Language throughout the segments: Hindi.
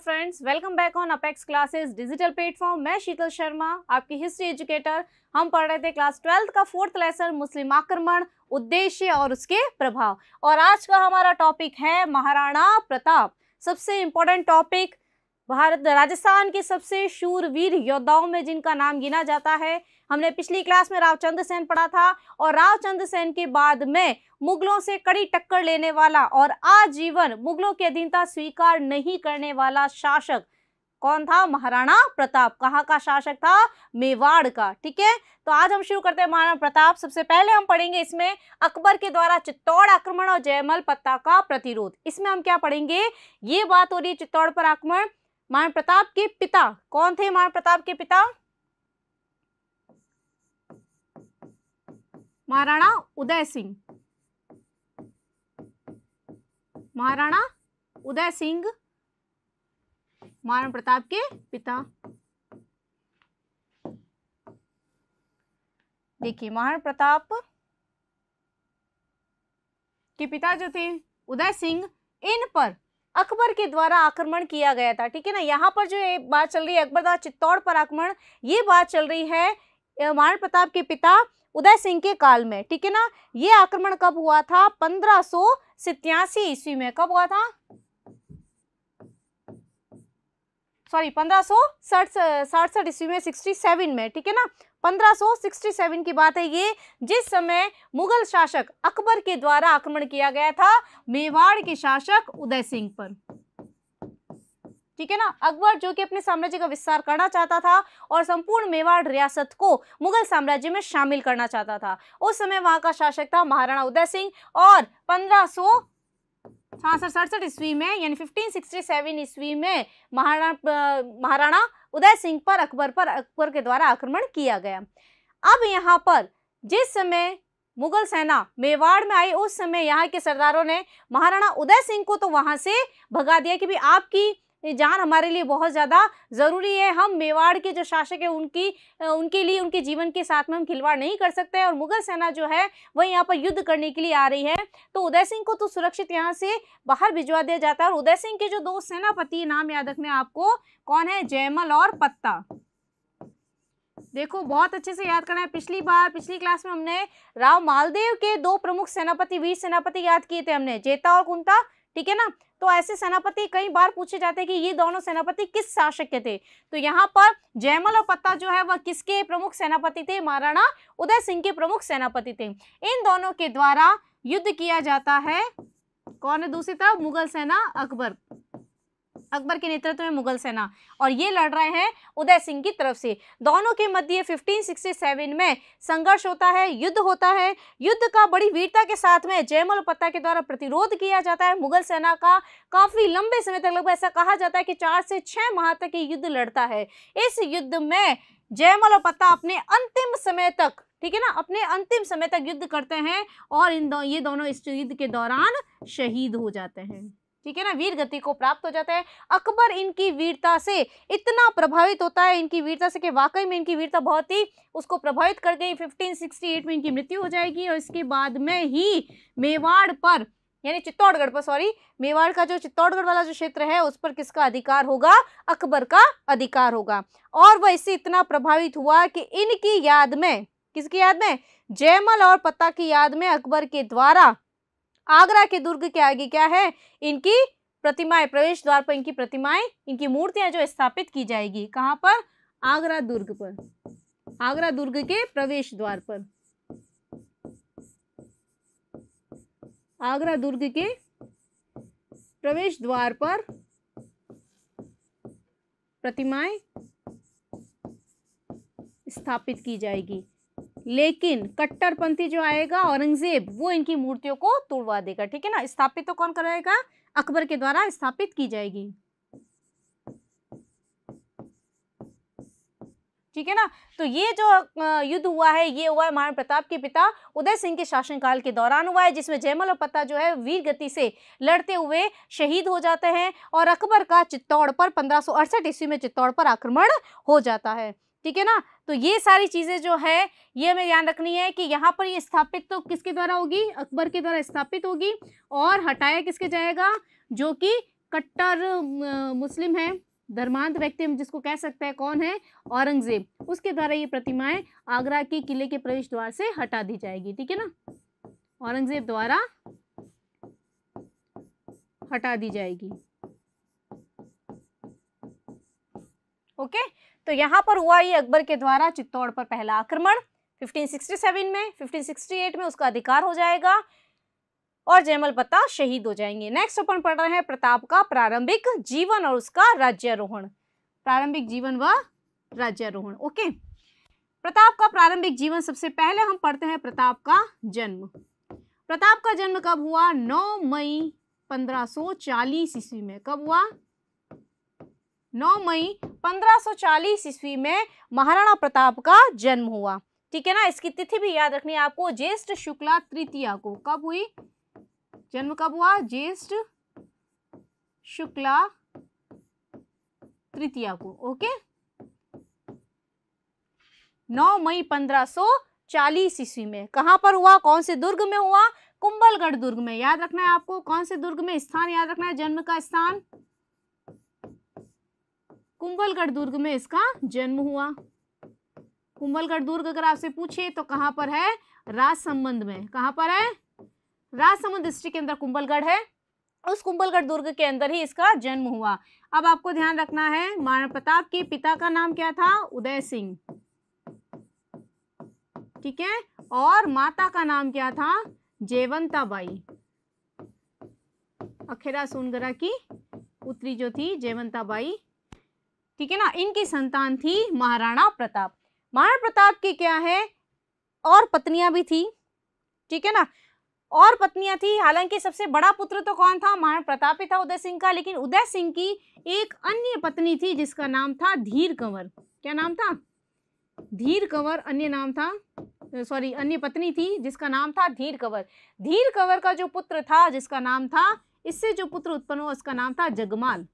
Friends, welcome back on apex classes digital platform. मैं शीतल शर्मा, आपकी हिस्ट्री एजुकेटर। हम पढ़ रहे थे क्लास 12 का 4th लेसन मुस्लिम आक्रमण, उद्देश्य और उसके प्रभाव। और आज का हमारा टॉपिक है महाराणा प्रताप। सबसे इम्पोर्टेंट टॉपिक, भारत राजस्थान के सबसे शूरवीर योद्धाओं में जिनका नाम गिना जाता है। हमने पिछली क्लास में रावचंद्र सेन पढ़ा था और रावचंद्र सेन के बाद में मुगलों से कड़ी टक्कर लेने वाला और आजीवन मुगलों की अधीनता स्वीकार नहीं करने वाला शासक कौन था? महाराणा प्रताप। कहाँ का शासक था? मेवाड़ का। ठीक है, तो आज हम शुरू करते हैं महाराणा प्रताप। सबसे पहले हम पढ़ेंगे इसमें अकबर के द्वारा चित्तौड़ आक्रमण और जयमल पत्ता का प्रतिरोध। इसमें हम क्या पढ़ेंगे? ये बात हो रही है चित्तौड़ पर आक्रमण। महाराणा प्रताप के पिता कौन थे? महाराणा प्रताप के पिता महाराणा उदय सिंह। महाराणा उदय सिंह महाराणा प्रताप के पिता। देखिए, महाराणा प्रताप के पिता जो थे उदय सिंह, इन पर अकबर के द्वारा आक्रमण किया गया था। ठीक है ना, यहाँ पर जो एक बात चल रही है अकबर द्वारा चित्तौड़ पर आक्रमण, ये बात चल रही है महाराणा प्रताप के पिता उदय सिंह के काल में। ठीक है ना, ये आक्रमण कब हुआ था? 1587 ईस्वी में। कब हुआ था? 1567 ईस्वी में, 67 में। ठीक है ना, 1567 की बात है ये, जिस समय मुगल शासक अकबर के द्वारा आक्रमण किया गया था मेवाड़ के शासक उदय सिंह पर। ठीक है ना, अकबर जो कि अपने साम्राज्य का विस्तार करना चाहता था और संपूर्ण मेवाड़ रियासत को मुगल साम्राज्य में शामिल करना चाहता था। उस समय वहां का शासक था महाराणा उदय सिंह और 1567 ईस्वी में यानी 1567 ईस्वी में महाराणा उदय सिंह पर अकबर के द्वारा आक्रमण किया गया। अब यहाँ पर जिस समय मुगल सेना मेवाड़ में आई, उस समय यहाँ के सरदारों ने महाराणा उदय सिंह को तो वहां से भगा दिया कि भाई आपकी जान हमारे लिए बहुत ज़्यादा ज़रूरी है, हम मेवाड़ के जो शासक है उनके लिए उनके जीवन के साथ में हम खिलवाड़ नहीं कर सकते। और मुगल सेना जो है वह यहाँ पर युद्ध करने के लिए आ रही है, तो उदय सिंह को तो सुरक्षित यहाँ से बाहर भिजवा दिया जाता है। और उदय सिंह के जो दो सेनापति, नाम याद रखने आपको, कौन है? जयमल और पत्ता। देखो, बहुत अच्छे से याद करना है। पिछली क्लास में हमने राव मालदेव के दो प्रमुख सेनापति, वीर सेनापति याद किए थे हमने, जेता और कुंता। ठीक है ना, तो ऐसे सेनापति कई बार पूछे जाते हैं कि ये दोनों सेनापति किस शासक के थे। तो यहाँ पर जयमल और पत्ता जो है वह किसके प्रमुख सेनापति थे? महाराणा उदय सिंह के प्रमुख सेनापति थे। इन दोनों के द्वारा युद्ध किया जाता है। कौन है दूसरी तरफ? मुगल सेना, अकबर के नेतृत्व में मुगल सेना, और ये लड़ रहे हैं उदय सिंह की तरफ से। दोनों के मध्य 1567 में संघर्ष होता है, युद्ध होता है। युद्ध का बड़ी वीरता के साथ में जयमल और पत्ता के द्वारा प्रतिरोध किया जाता है मुगल सेना का। काफी लंबे समय तक, लगभग ऐसा कहा जाता है कि 4 से 6 माह तक ये युद्ध लड़ता है। इस युद्ध में जयमल और पत्ता अपने अंतिम समय तक, ठीक है ना, अपने अंतिम समय तक युद्ध करते हैं और ये दोनों इस युद्ध के दौरान शहीद हो जाते हैं। ठीक है ना, वीर गति को प्राप्त हो जाता है। अकबर इनकी वीरता से इतना प्रभावित होता है, इनकी वीरता से कि वाकई में इनकी वीरता बहुत ही उसको प्रभावित कर गई। 1568 में इनकी मृत्यु हो जाएगी और इसके बाद में ही मेवाड़ पर यानी चित्तौड़गढ़ पर, मेवाड़ का जो चित्तौड़गढ़ वाला जो क्षेत्र है उस पर किसका अधिकार होगा? अकबर का अधिकार होगा। और वह इससे इतना प्रभावित हुआ कि इनकी याद में, किसकी याद में? जयमल और पत्ता की याद में अकबर के द्वारा आगरा के दुर्ग के आगे क्या है? इनकी प्रतिमाएं, प्रवेश द्वार पर इनकी प्रतिमाएं, इनकी मूर्तियां जो स्थापित की जाएगी। कहां पर? आगरा दुर्ग पर, आगरा दुर्ग के प्रवेश द्वार पर, आगरा दुर्ग के प्रवेश द्वार पर प्रतिमाएं स्थापित की जाएगी। लेकिन कट्टरपंथी जो आएगा औरंगजेब, वो इनकी मूर्तियों को तोड़वा देगा। ठीक है ना, स्थापित तो कौन कराएगा? अकबर के द्वारा स्थापित की जाएगी। ठीक है ना, तो ये जो युद्ध हुआ है ये हुआ है महाराणा प्रताप के पिता उदय सिंह के शासनकाल के दौरान हुआ है, जिसमें जयमल और पत्ता जो है वीर गति से लड़ते हुए शहीद हो जाते हैं और अकबर का चित्तौड़ पर 1568 ईस्वी में चित्तौड़ पर आक्रमण हो जाता है। ठीक है ना, तो ये सारी चीज़ें जो है ये हमें ध्यान रखनी है कि यहाँ पर ये स्थापित तो किसके द्वारा होगी? अकबर के द्वारा स्थापित होगी। और हटाया किसके जाएगा? जो कि कट्टर मुस्लिम है, धर्मांध व्यक्ति हम जिसको कह सकते हैं, कौन है, औरंगजेब, उसके द्वारा ये प्रतिमाएं आगरा के किले के प्रवेश द्वार से हटा दी जाएगी। ठीक है ना, औरंगजेब द्वारा हटा दी जाएगी। ओके, तो यहाँ पर हुआ ये अकबर के द्वारा चित्तौड़ पर पहला आक्रमण 1567 में। 1568 में उसका अधिकार हो जाएगा और जयमल प्रताप शहीद हो जाएंगे। नेक्स्ट अपन पढ़ रहे हैं प्रताप का प्रारंभिक जीवन और उसका राज्यारोहण। प्रारंभिक जीवन व राज्यारोहण। ओके, प्रताप का प्रारंभिक जीवन, सबसे पहले हम पढ़ते हैं प्रताप का जन्म। प्रताप का जन्म कब हुआ? 9 मई 1540 ईस्वी में। कब हुआ? 9 मई 1540 ईस्वी में महाराणा प्रताप का जन्म हुआ। ठीक है ना, इसकी तिथि भी याद रखनी है आपको, ज्येष्ठ शुक्ला तृतीया को। कब हुई? जन्म कब हुआ? ज्येष्ठ शुक्ला तृतीया को। ओके, 9 मई 1540 ईस्वी में। कहां पर हुआ? कौन से दुर्ग में हुआ? कुंभलगढ़ दुर्ग में। याद रखना है आपको, कौन से दुर्ग में, स्थान याद रखना है, जन्म का स्थान कुंभलगढ़ दुर्ग में इसका जन्म हुआ। कुंभलगढ़ दुर्ग अगर आपसे पूछे तो कहां पर है? राजसमंद में। कहां पर है? राजसमंद डिस्ट्रिक्ट के अंदर कुंभलगढ़ है। उस कुंभलगढ़ दुर्ग के अंदर ही इसका जन्म हुआ। अब आपको ध्यान रखना है, महाराणा प्रताप के पिता का नाम क्या था? उदय सिंह। ठीक है, और माता का नाम क्या था? जयवंताबाई। अखेरा सोनगरा की पुत्री जो थी जयवंताबाई। ठीक है ना, इनकी संतान थी महाराणा प्रताप। महाराणा प्रताप की क्या है, और पत्नियां भी थी। ठीक है ना, और पत्नियां थी। हालांकि सबसे बड़ा पुत्र तो कौन था? महाराणा प्रताप ही था, उदय सिंह का। लेकिन उदय सिंह की एक अन्य पत्नी थी जिसका नाम था धीर कंवर। क्या नाम था? धीर कंवर अन्य नाम था, सॉरी अन्य पत्नी थी जिसका नाम था धीर कंवर। धीर कंवर का जो पुत्र था जिसका नाम था, इससे जो पुत्र उत्पन्न हुआ उसका नाम था जगमाल।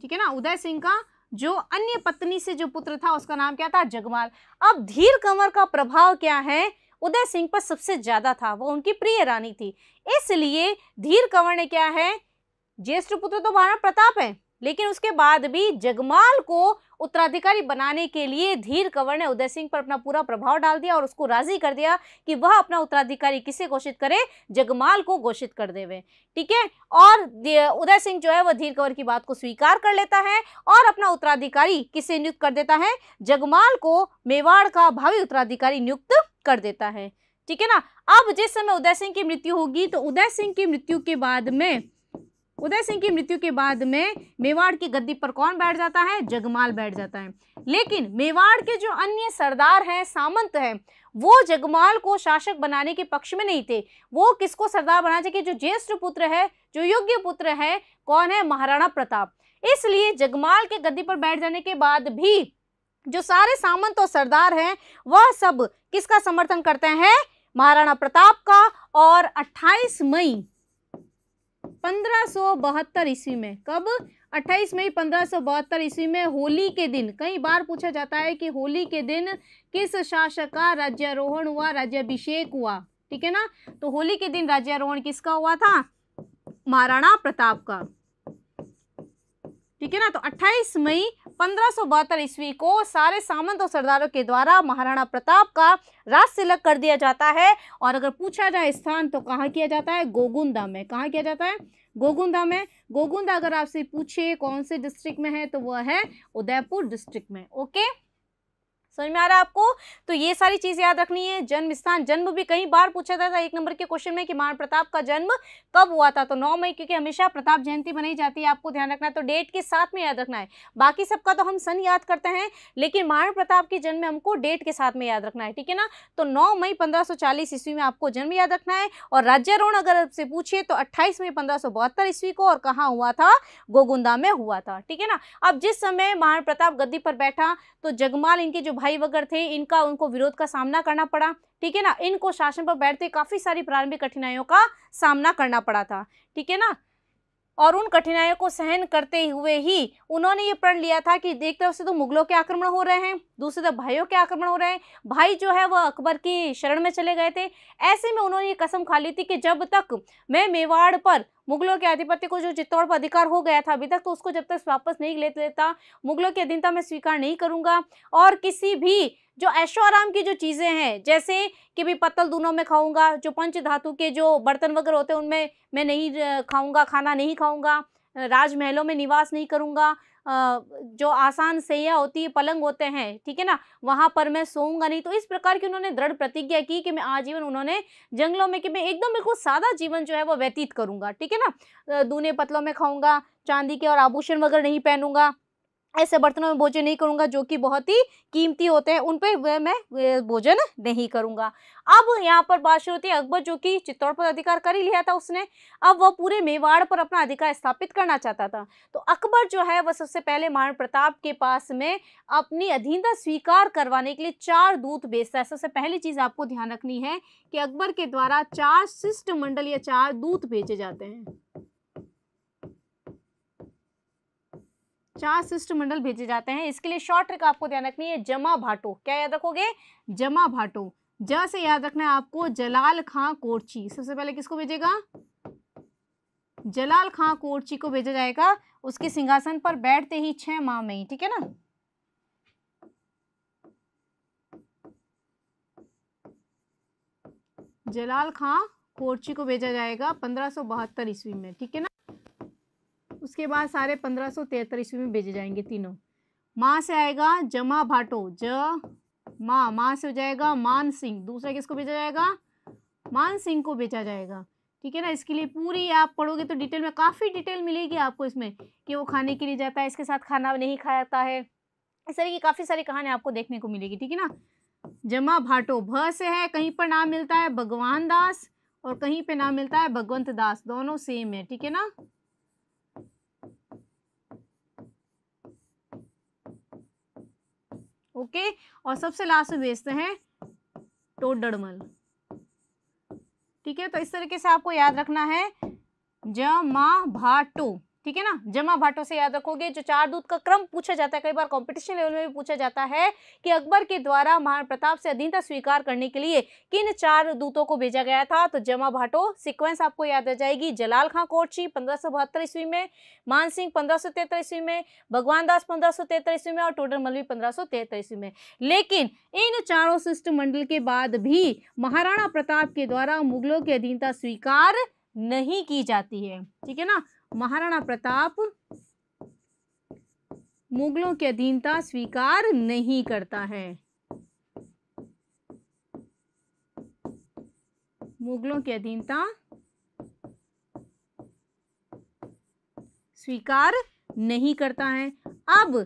ठीक है ना, उदय सिंह का जो अन्य पत्नी से जो पुत्र था उसका नाम क्या था? जगमाल। अब धीर कंवर का प्रभाव क्या है? उदय सिंह पर सबसे ज्यादा था, वो उनकी प्रिय रानी थी। इसलिए धीर कंवर ने क्या है, ज्येष्ठ पुत्र तो महाराणा प्रताप है, लेकिन उसके बाद भी जगमाल को उत्तराधिकारी बनाने के लिए धीर कंवर ने उदय सिंह पर अपना पूरा प्रभाव डाल दिया और उसको राजी कर दिया कि वह अपना उत्तराधिकारी किसे घोषित करे? जगमाल को घोषित कर देवे। ठीक है, और उदय सिंह जो है वह धीर कंवर की बात को स्वीकार कर लेता है और अपना उत्तराधिकारी किसे नियुक्त कर देता है? जगमाल को मेवाड़ का भावी उत्तराधिकारी नियुक्त कर देता है। ठीक है ना, अब जिस समय उदय सिंह की मृत्यु होगी तो उदय सिंह की मृत्यु के बाद में मेवाड़ की गद्दी पर कौन बैठ जाता है? जगमाल बैठ जाता है। लेकिन मेवाड़ के जो अन्य सरदार हैं, सामंत हैं, वो जगमाल को शासक बनाने के पक्ष में नहीं थे। वो किसको सरदार बनाना चाहिए? जो ज्येष्ठ पुत्र है, जो योग्य पुत्र है, कौन है? महाराणा प्रताप। इसलिए जगमाल के गद्दी पर बैठ जाने के बाद भी जो सारे सामंत और सरदार हैं वह सब किसका समर्थन करते हैं? महाराणा प्रताप का। और 28 मई 1572 ईस्वी में, कब? 28 मई 1572 ईस्वी में होली के दिन, कई बार पूछा जाता है कि होली के दिन किस शासक का राज्यारोहण हुआ, राज्याभिषेक हुआ। ठीक है ना, तो होली के दिन राज्यारोहण किसका हुआ था? महाराणा प्रताप का। ठीक है ना, तो 28 मई 1572 ईस्वी को सारे सामंत और सरदारों के द्वारा महाराणा प्रताप का राज तिलक कर दिया जाता है। और अगर पूछा जाए स्थान तो कहाँ किया जाता है? गोगुंदा में। कहाँ किया जाता है? गोगुंदा में। गोगुंदा अगर आपसे पूछे कौन से डिस्ट्रिक्ट में है तो वह है उदयपुर डिस्ट्रिक्ट में। ओके, समझ में आ रहा है आपको? तो ये सारी चीज याद रखनी है। जन्म स्थान, जन्म भी कई बार पूछा जाता है 1 नंबर के क्वेश्चन में कि महाराणा प्रताप का जन्म कब हुआ था, तो 9 मई, क्योंकि हमेशा प्रताप जयंती बनाई जाती है, आपको ध्यान रखना है। तो डेट के साथ में याद रखना है। बाकी सबका तो हम सन याद करते हैं, लेकिन महाराणा प्रताप के जन्म में हमको डेट के साथ में याद रखना है। ठीक है ना, तो 9 मई 1540 ईस्वी में आपको जन्म याद रखना है। और राज्यारोहण अगर आपसे पूछे तो 28 मई 1572 ईस्वी को, और कहाँ हुआ था? गोगुंदा में हुआ था। ठीक है ना, अब जिस समय महाराणा प्रताप गद्दी पर बैठा तो जगमाल, इनके जो भाई वगैरह थे, उनको विरोध का सामना करना पड़ा। ठीक है ना, इनको शासन पर बैठते काफी सारी प्रारंभिक कठिनाइयों का सामना करना पड़ा था। ठीक है ना, और उन कठिनाइयों को सहन करते हुए ही उन्होंने ये प्रण लिया था कि एक तरफ से तो मुगलों के आक्रमण हो रहे हैं, दूसरी तरफ भाइयों के आक्रमण हो रहे हैं, भाई जो है वह अकबर की शरण में चले गए थे। ऐसे में उन्होंने ये कसम खा ली थी कि जब तक मैं मेवाड़ पर मुगलों के आधिपत्य को, जो चित्तौड़ पर अधिकार हो गया था अभी तक, तो उसको जब तक वापस नहीं ले लेता, मुगलों की अधीनता मैं स्वीकार नहीं करूंगा। और किसी भी जो ऐशो आराम की जो चीज़ें हैं, जैसे कि भी पत्तल दूनों में खाऊंगा, जो पंच धातु के जो बर्तन वगैरह होते हैं उनमें मैं नहीं खाऊंगा, खाना नहीं खाऊंगा, राजमहलों में निवास नहीं करूंगा, जो आसान सैया होती है, पलंग होते हैं, ठीक है ना, वहाँ पर मैं सोऊंगा नहीं। तो इस प्रकार की उन्होंने दृढ़ प्रतिज्ञा की कि मैं आजीवन, उन्होंने जंगलों में, कि मैं एकदम बिल्कुल सादा जीवन जो है वो व्यतीत करूंगा, ठीक है ना, दूने पतलों में खाऊंगा, चांदी के और आभूषण वगैरह नहीं पहनूंगा, ऐसे बर्तनों में भोजन नहीं करूंगा जो कि बहुत ही कीमती होते हैं, उन पे मैं भोजन नहीं करूंगा। अब यहाँ पर बात शुरू होती है, अकबर जो कि चित्तौड़ पर अधिकार कर ही लिया था उसने, अब वह पूरे मेवाड़ पर अपना अधिकार स्थापित करना चाहता था। तो अकबर जो है वह सबसे पहले महाराणा प्रताप के पास में अपनी अधीनता स्वीकार करवाने के लिए 4 दूत भेजता है। सबसे पहली चीज आपको ध्यान रखनी है कि अकबर के द्वारा 4 शिष्टमंडल या 4 दूत भेजे जाते हैं, 4 शिष्टमंडल भेजे जाते हैं। इसके लिए शॉर्ट ट्रिक आपको ध्यान रखनी है, जमा भाटो। क्या याद रखोगे? जमा भाटो। ज से याद रखना है आपको जलाल खां कोर्ची। सबसे पहले किसको भेजेगा? जलाल खां कोर्ची को भेजा जाएगा, उसके सिंहासन पर बैठते ही 6 माह में ही, ठीक है ना। जलाल खां कोर्ची को भेजा जाएगा 1572 ईस्वी में, ठीक है ना। उसके बाद सारे 1573 ईस्वी में भेजे जाएंगे तीनों। माँ से आएगा जमा भाटो, ज माँ से हो जाएगा मान सिंह। दूसरा किसको भेजा जाएगा? मान सिंह को भेजा जाएगा, ठीक है ना। इसके लिए पूरी आप पढ़ोगे तो डिटेल में, काफ़ी डिटेल मिलेगी आपको इसमें, कि वो खाने के लिए जाता है, इसके साथ खाना नहीं खाता है, इस तरह की काफ़ी सारी कहानी आपको देखने को मिलेगी, ठीक है ना। जमा भाटो, भ से है, कहीं पर नाम मिलता है भगवान दास और कहीं पे नाम मिलता है भगवंत दास, दोनों सेम है, ठीक है ना। ओके, और सबसे लास्ट में भेजते हैं टोडरमल, ठीक है। तो इस तरीके से आपको याद रखना है जमा भाटो, ठीक है ना। जमा भाटो से याद रखोगे। जो 4 दूत का क्रम पूछा जाता है, कई बार कंपटीशन लेवल में भी पूछा जाता है कि अकबर के द्वारा महाराणा प्रताप से अधीनता स्वीकार करने के लिए किन 4 दूतों को भेजा गया था। तो जमा भाटो सीक्वेंस आपको याद आ जाएगी। जलाल खां कोर्ची 1572 ईस्वी में, मान सिंह 1573 ईस्वी में, भगवान दास 1573 ईस्वी में और टोडरमल भी 1573 ईस्वी में। लेकिन इन चारों शिष्टमंडल के बाद भी महाराणा प्रताप के द्वारा मुगलों की अधीनता स्वीकार नहीं की जाती है, ठीक है ना। महाराणा प्रताप मुगलों की अधीनता स्वीकार नहीं करता है, मुगलों की अधीनता स्वीकार नहीं करता है। अब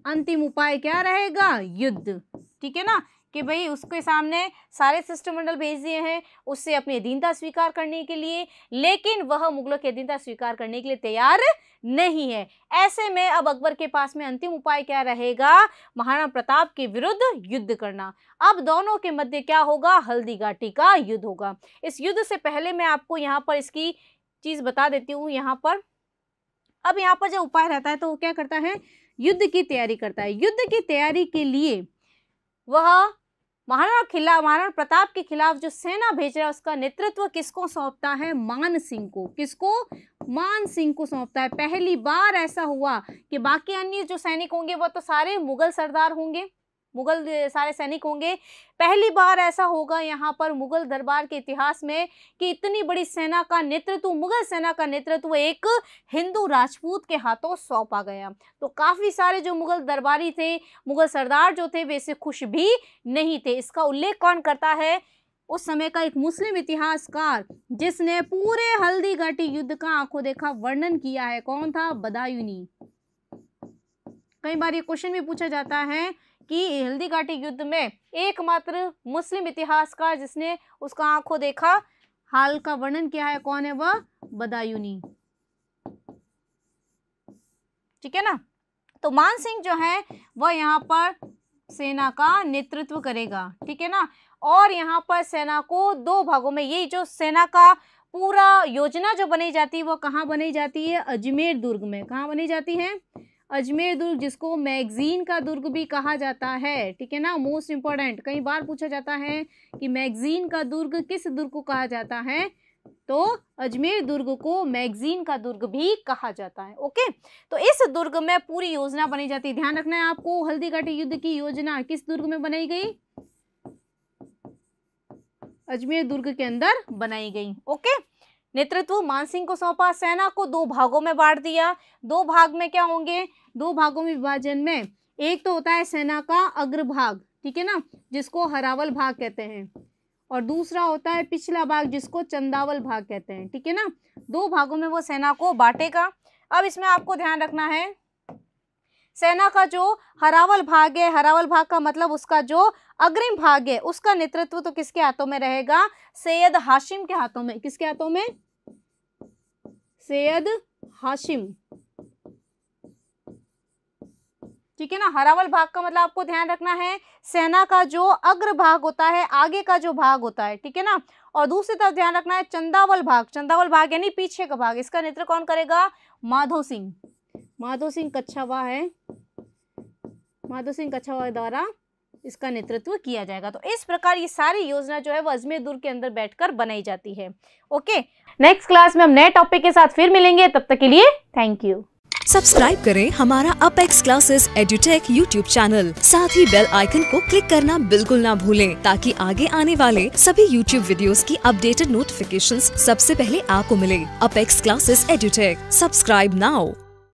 अंतिम उपाय क्या रहेगा? युद्ध, ठीक है ना, कि भाई उसके सामने सारे शिष्टमंडल भेज दिए हैं उससे अपनी अधीनता स्वीकार करने के लिए, लेकिन वह मुगलों की अधीनता स्वीकार करने के लिए तैयार नहीं है। ऐसे में अब अकबर के पास में अंतिम उपाय क्या रहेगा? महाराणा प्रताप के विरुद्ध युद्ध करना। अब दोनों के मध्य क्या होगा? हल्दी घाटी का युद्ध होगा। इस युद्ध से पहले मैं आपको यहाँ पर इसकी चीज बता देती हूँ। यहाँ पर अब यहाँ पर जो उपाय रहता है तो वो क्या करता है? युद्ध की तैयारी करता है। युद्ध की तैयारी के लिए वह महाराणा प्रताप के खिलाफ जो सेना भेज रहा है उसका नेतृत्व किसको सौंपता है? मान सिंह को। किसको? मान सिंह को सौंपता है। पहली बार ऐसा हुआ कि बाकी अन्य जो सैनिक होंगे वो तो सारे मुगल सरदार होंगे, मुगल सारे सैनिक होंगे। पहली बार ऐसा होगा यहाँ पर मुगल दरबार के इतिहास में कि इतनी बड़ी सेना का नेतृत्व, मुगल सेना का नेतृत्व एक हिंदू राजपूत के हाथों सौंपा गया। तो काफ़ी सारे जो मुगल दरबारी थे, मुगल सरदार जो थे, वैसे खुश भी नहीं थे। इसका उल्लेख कौन करता है? उस समय का एक मुस्लिम इतिहासकार जिसने पूरे हल्दी घाटी युद्ध का आंखों देखा वर्णन किया है। कौन था? बदायूनी। कई बार ये क्वेश्चन भी पूछा जाता है कि हल्दी घाटी युद्ध में एकमात्र मुस्लिम इतिहासकार जिसने उसका आंखों देखा हाल का वर्णन किया है, कौन है वह? बदायूनी, ठीक है ना। तो मान सिंह जो है वह यहाँ पर सेना का नेतृत्व करेगा, ठीक है ना। और यहाँ पर सेना को 2 भागों में, ये जो सेना का पूरा योजना जो बनाई जाती है वो कहाँ बनाई जाती है? अजमेर दुर्ग में। कहाँ बनी जाती है? अजमेर दुर्ग, जिसको मैगजीन का दुर्ग भी कहा जाता है, ठीक है ना। मोस्ट इंपॉर्टेंट, कई बार पूछा जाता है कि मैगजीन का दुर्ग किस दुर्ग को कहा जाता है, तो अजमेर दुर्ग को मैगजीन का दुर्ग भी कहा जाता है। ओके, तो इस दुर्ग में पूरी योजना बनाई जाती है। ध्यान रखना है आपको, हल्दीघाटी युद्ध की योजना किस दुर्ग में बनाई गई? अजमेर दुर्ग के अंदर बनाई गई। ओके, नेतृत्व मानसिंह को सौंपा। सेना को 2 भागों में बांट दिया। 2 भाग में क्या होंगे? 2 भागों में विभाजन में एक तो होता है सेना का अग्रभाग, ठीक है ना, जिसको हरावल भाग कहते हैं, और दूसरा होता है पिछला भाग, जिसको चंदावल भाग कहते हैं, ठीक है ना। 2 भागों में वो सेना को बांटेगा। अब इसमें आपको ध्यान रखना है, सेना का जो हरावल भाग है, हरावल भाग का मतलब उसका जो अग्रिम भाग है, उसका नेतृत्व तो किसके हाथों में रहेगा? सैयद हाशिम के हाथों में। किसके हाथों में? सैयद हाशिम, ठीक है ना। हरावल भाग का मतलब आपको ध्यान रखना है, सेना का जो अग्र भाग होता है, आगे का जो भाग होता है, ठीक है ना। और दूसरी तरफ ध्यान रखना है चंदावल भाग। चंदावल भाग यानी पीछे का भाग, इसका नेतृत्व कौन करेगा? माधो सिंह। माधो सिंह कच्छावा है, माधो सिंह कच्छावा द्वारा इसका नेतृत्व किया जाएगा। तो इस प्रकार ये सारी योजना जो है वो अजमेर दुर्ग के अंदर बैठकर बनाई जाती है। ओके, नेक्स्ट क्लास में हम नए टॉपिक के साथ फिर मिलेंगे, तब तक के लिए थैंक यू। सब्सक्राइब करें हमारा apex classes edutech YouTube channel, साथ ही बेल आइकन को क्लिक करना बिल्कुल ना भूलें, ताकि आगे आने वाले सभी यूट्यूब वीडियोस की अपडेटेड नोटिफिकेशंस सबसे पहले आपको मिले। Apex classes edutech, subscribe now.